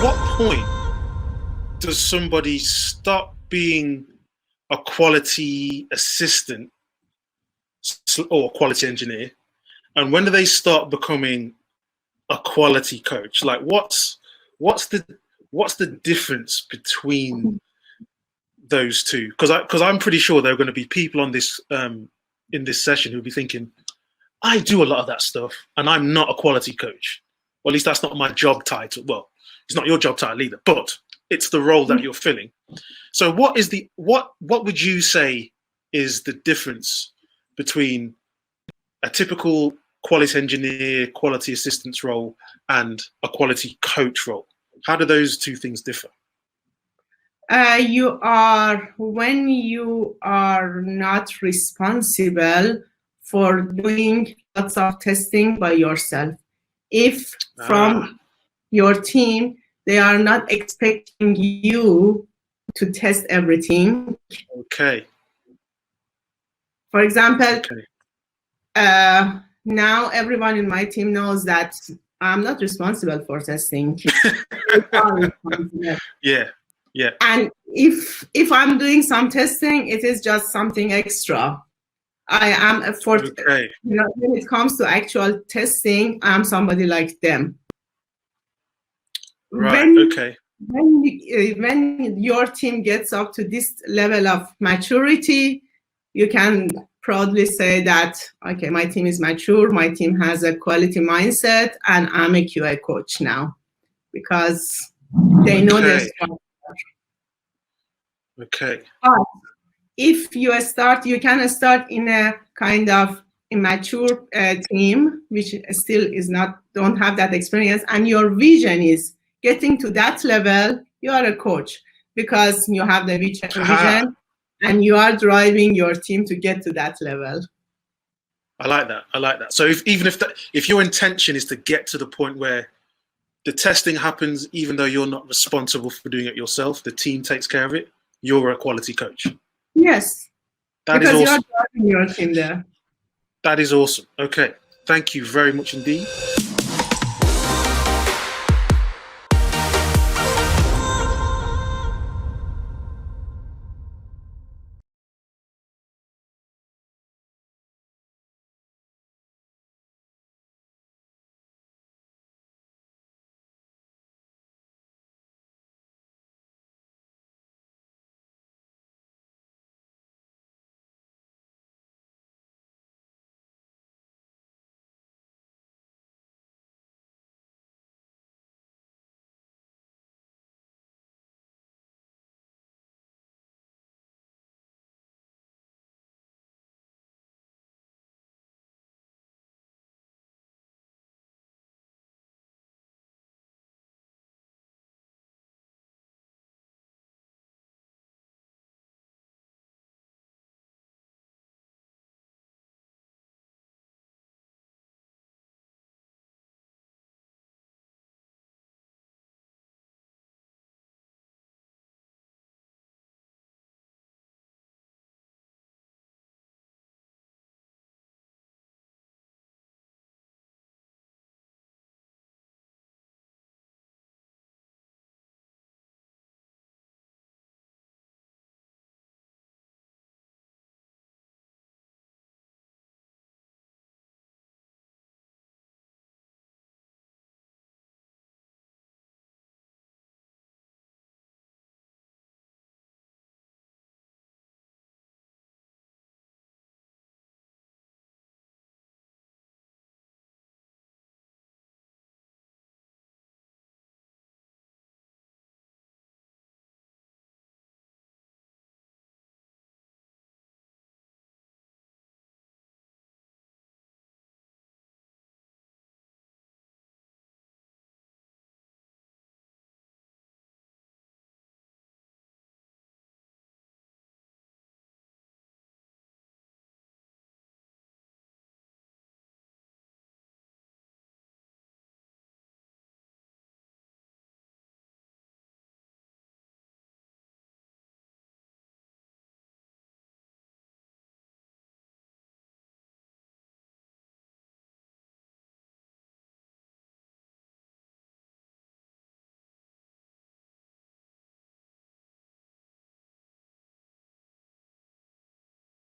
what point does somebody stop being a quality assistant or a quality engineer, and when do they start becoming a quality coach? Like, what's the difference between those two? Because I'm pretty sure there are going to be people on this in this session who'll be thinking, I do a lot of that stuff, and I'm not a quality coach. Or at least that's not my job title. Well, it's not your job title either, but it's the role that you're filling. So what would you say is the difference between a typical quality engineer, quality assistance role and a quality coach role? How do those two things differ? When you are not responsible for doing lots of testing by yourself. If from your team, they are not expecting you to test everything. Okay. For example, now everyone in my team knows that I'm not responsible for testing. Yeah. And if when doing some testing, it is just something extra. I am when it comes to actual testing, I'm somebody like them. Right. When your team gets up to this level of maturity, you can proudly say that, okay, my team is mature, my team has a quality mindset, and I'm a QA coach now, because they know their structure. Okay. But if you can start in a kind of immature team, which still don't have that experience, and your vision is getting to that level, you are a coach, because you have the vision and you are driving your team to get to that level. I like that. So if your intention is to get to the point where the testing happens, even though you're not responsible for doing it yourself, the team takes care of it, you're a quality coach. Yes. That is awesome. Because you are driving your team there. That is awesome. Okay. Thank you very much indeed.